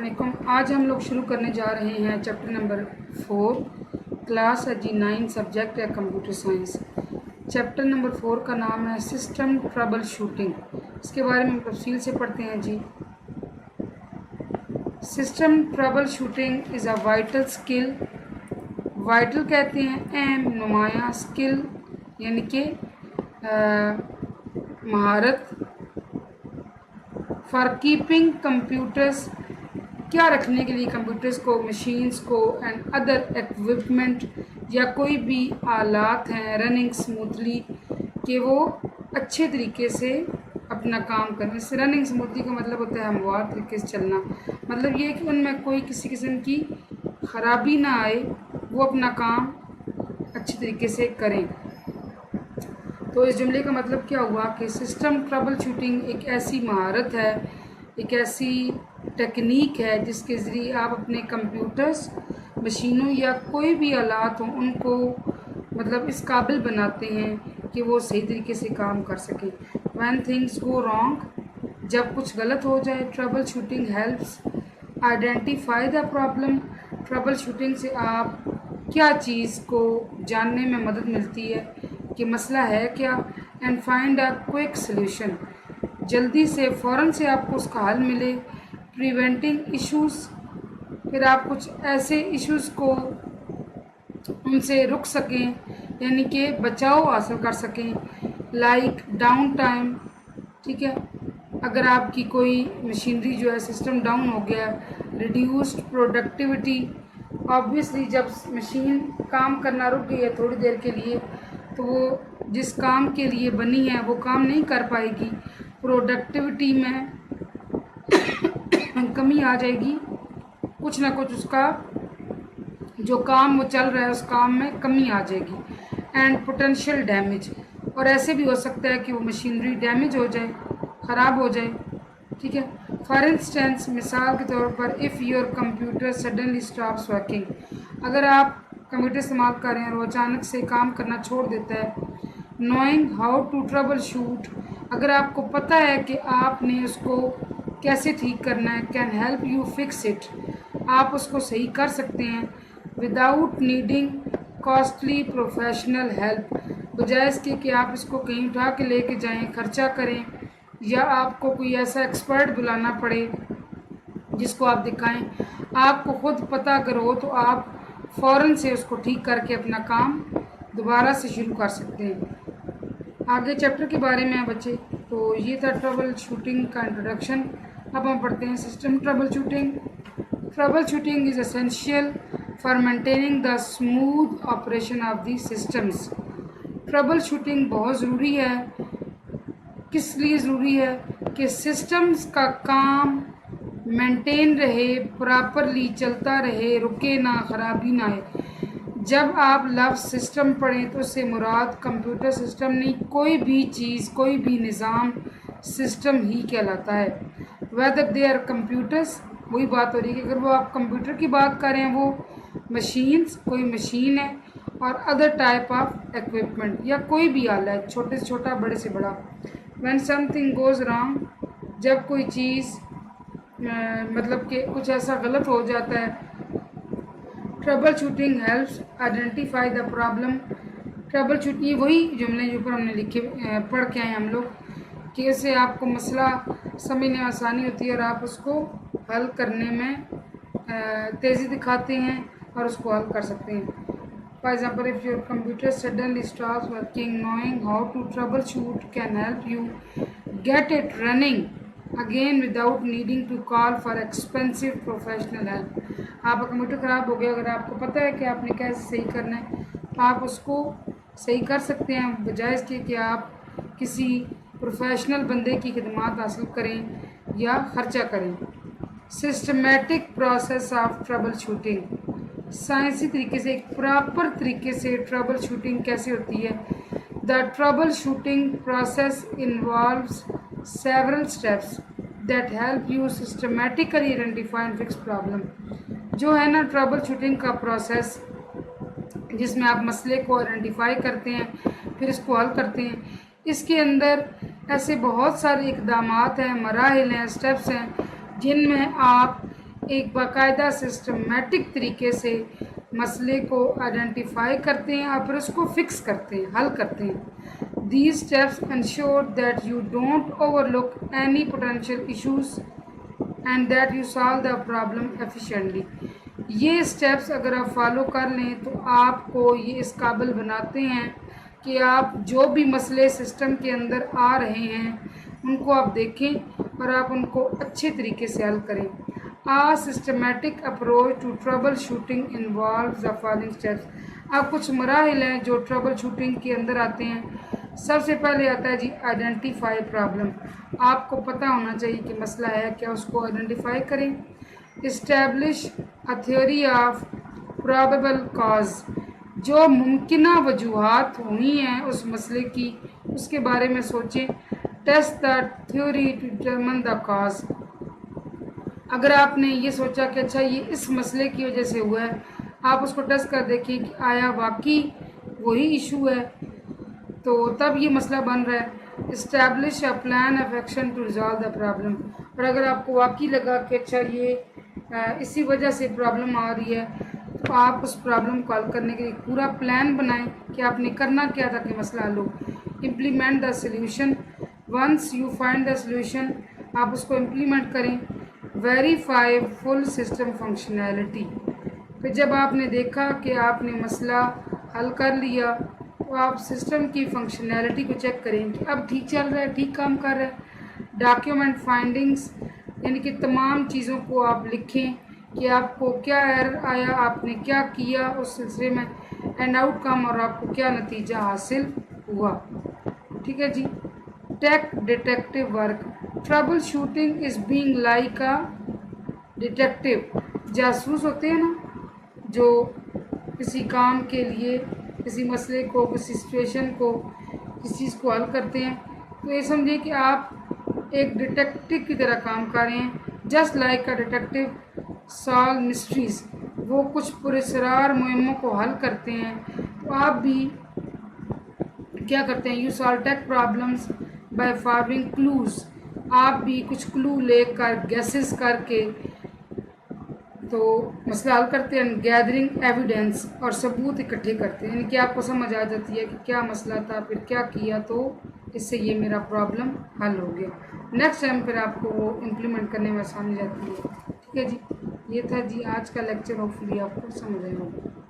अस्सलामुअलैकुम। आज हम लोग शुरू करने जा रहे हैं चैप्टर नंबर 4, क्लास है जी 9, सब्जेक्ट है कंप्यूटर साइंस। चैप्टर नंबर 4 का नाम है सिस्टम ट्रबल शूटिंग। इसके बारे में हम तफसील से पढ़ते हैं जी। System trouble shooting is a vital skill. Vital कहते हैं अहम, नुमाया, स्किल यानी कि महारत, फॉर कीपिंग कंप्यूटर्स, क्या रखने के लिए कंप्यूटर्स को, मशीन्स को, एंड अदर इक्विपमेंट या कोई भी आलात हैं, रनिंग स्मूथली, कि वो अच्छे तरीके से अपना काम करें। इससे रनिंग स्मूथली का मतलब होता है हमवार तरीके से चलना। मतलब ये कि उनमें कोई किसी किस्म की ख़राबी ना आए, वो अपना काम अच्छे तरीके से करें। तो इस जुमले का मतलब क्या हुआ कि सिस्टम ट्रबल शूटिंग एक ऐसी महारत है, एक ऐसी टेक्निक है जिसके ज़रिए आप अपने कंप्यूटर्स, मशीनों या कोई भी आलात हों उनको मतलब इस काबिल बनाते हैं कि वो सही तरीके से काम कर सकें। व्हेन थिंग्स गो रॉन्ग, जब कुछ गलत हो जाए, trouble shooting helps identify the problem. Trouble shooting से आप क्या चीज़ को जानने में मदद मिलती है कि मसला है क्या, and find a quick solution, जल्दी से फ़ौरन से आपको उसका हल मिले। प्रिवेंटिंग इश्यूज़, फिर आप कुछ ऐसे इश्यूज़ को उनसे रुक सकें यानी कि बचाव हासिल कर सकें। लाइक डाउन टाइम, ठीक है, अगर आपकी कोई मशीनरी जो है सिस्टम डाउन हो गया, रिड्यूस्ड प्रोडक्टिविटी, ऑब्वियसली जब मशीन काम करना रुक गई है थोड़ी देर के लिए तो वो जिस काम के लिए बनी है वो काम नहीं कर पाएगी, प्रोडक्टिविटी में कमी आ जाएगी, कुछ ना कुछ उसका जो काम वो चल रहा है उस काम में कमी आ जाएगी। एंड पोटेंशियल डैमेज, और ऐसे भी हो सकता है कि वो मशीनरी डैमेज हो जाए, ख़राब हो जाए, ठीक है। फॉर इंस्टेंस, मिसाल के तौर पर, if your computer suddenly stops working, अगर आप कंप्यूटर इस्तेमाल कर रहे हैं और वो अचानक से काम करना छोड़ देता है। Knowing how to troubleshoot, अगर आपको पता है कि आपने उसको कैसे ठीक करना है, can help you fix it, आप उसको सही कर सकते हैं without needing costly professional help, बजाय इसके कि आप इसको कहीं उठा के लेके जाएं, खर्चा करें, या आपको कोई ऐसा एक्सपर्ट बुलाना पड़े जिसको आप दिखाएं। आपको खुद पता अगर हो तो आप फ़ौरन से उसको ठीक करके अपना काम दोबारा से शुरू कर सकते हैं। आगे चैप्टर के बारे में है बच्चे, तो ये था ट्रबल शूटिंग का इंट्रोडक्शन। अब हम पढ़ते हैं system trouble shooting. Trouble shooting is essential for maintaining the smooth operation of the systems. Trouble shooting बहुत ज़रूरी है। किस लिए ज़रूरी है कि सिस्टम्स का काम मेंटेन रहे, प्रॉपरली चलता रहे, रुके ना, ख़राबी ना आए। जब आप लफ्ज़ सिस्टम पढ़ें तो उससे मुराद कंप्यूटर सिस्टम नहीं, कोई भी चीज़, कोई भी निज़ाम सिस्टम ही कहलाता है। वेदर दे आर कंप्यूटर्स, वही बात हो रही है कि अगर वो आप कंप्यूटर की बात करें, वो मशीन्स, कोई मशीन है, और अदर टाइप ऑफ इक्विपमेंट या कोई भी आला है, छोटे से छोटा, बड़े से बड़ा। व्हेन समथिंग गोज़ रॉन्ग, जब कोई चीज़ मतलब कि कुछ ऐसा गलत हो जाता है। Trouble shooting helps identify the problem. Trouble shooting, ये वही जुमले जो ऊपर हमने लिखे पढ़ के आए हम लोग, कि इससे आपको मसला समझने में आसानी होती है और आप उसको हल करने में तेज़ी दिखाते हैं और उसको हल कर सकते हैं। For example, if your computer suddenly stops working, knowing how to troubleshoot can help you get it running again without needing to call for expensive professional help. आपका कंप्यूटर ख़राब हो गया, अगर आपको पता है कि आपने कैसे सही करना है, आप उसको सही कर सकते हैं बजाय इसके कि आप किसी प्रोफेशनल बंदे की खिदमत हासिल करें या ख़र्चा करें। Systematic process of trouble shooting, साइंसी तरीके से, एक प्रॉपर तरीके से ट्रबल शूटिंग कैसे होती है। The trouble shooting process involves several steps that help you systematically identify and fix problem। जो है ना ट्रबल शूटिंग का प्रोसेस, जिसमें आप मसले को आइडेंटिफाई करते हैं, फिर इसको हल करते हैं, इसके अंदर ऐसे बहुत सारे इकदामात हैं, मराहिल हैं, स्टेप्स हैं, जिनमें आप एक बाकायदा सिस्टमेटिक तरीके से मसले को आइडेंटिफाई करते हैं और फिर उसको फिक्स करते हैं, हल करते हैं। These steps ensure that you don't overlook any potential issues and that you solve the problem efficiently. ये स्टेप्स अगर आप फॉलो कर लें तो आपको ये इस काबिल बनाते हैं कि आप जो भी मसले सिस्टम के अंदर आ रहे हैं उनको आप देखें और आप उनको अच्छे तरीके से हल करें। A systematic approach to troubleshooting involves the following steps। अब कुछ मराहिल हैं जो ट्रबल शूटिंग के अंदर आते हैं। सबसे पहले आता है जी आइडेंटिफाई प्रॉब्लम। आपको पता होना चाहिए कि मसला है क्या, उसको आइडेंटिफाई करें। Establish a theory of probable cause, जो मुमकिना वजूहात हुई हैं उस मसले की उसके बारे में सोचें। Test the theory to determine the cause, अगर आपने ये सोचा कि अच्छा ये इस मसले की वजह से हुआ है, आप उसको टेस्ट कर देखिए कि आया वाकई वही इशू है, तो तब ये मसला बन रहा है। Establish a plan of action to resolve the problem, और अगर आपको वाकई लगा कि अच्छा ये इसी वजह से प्रॉब्लम आ रही है तो आप उस प्रॉब्लम को हल करने के लिए पूरा प्लान बनाएं कि आपने करना क्या था कि मसला हल हो। Implement the solution, once you find the solution आप उसको इम्प्लीमेंट करें। वेरीफाई फुल सिस्टम फंक्शनैलिटी, फिर जब आपने देखा कि आपने मसला हल कर लिया तो आप सिस्टम की फंक्शनैलिटी को चेक करें कि अब ठीक चल रहा है, ठीक काम कर रहा है। डॉक्यूमेंट फाइंडिंग्स, यानी कि तमाम चीज़ों को आप लिखें कि आपको क्या एरर आया, आपने क्या किया उस सिलसिले में, एंड आउटकम, और आपको क्या नतीजा हासिल हुआ। ठीक है जी। Tech detective work, trouble shooting is being like a detective. जासूस होते हैं ना जो किसी काम के लिए, किसी मसले को, किसी सिचुएशन को, किसी चीज़ को हल करते हैं, तो ये समझिए कि आप एक डिटेक्टिव की तरह काम कर रहे हैं। Just like a detective solve mysteries, वो कुछ पुरस्रार मुहिम्मों को हल करते हैं, तो आप भी क्या करते हैं, you solve tech problems by following clues, आप भी कुछ क्लू लेकर गैसेस करके तो मसला हल करते हैं। गैदरिंग एविडेंस, और सबूत इकट्ठे करते हैं, यानी कि आपको समझ आ जाती है कि क्या मसला था, फिर क्या किया तो इससे ये मेरा प्रॉब्लम हल हो गया। नेक्स्ट टाइम फिर आपको वो इम्प्लीमेंट करने में आसानी रहती है। ठीक है जी, ये था जी आज का लेक्चर, होपफुली आपको समझ आया होगा।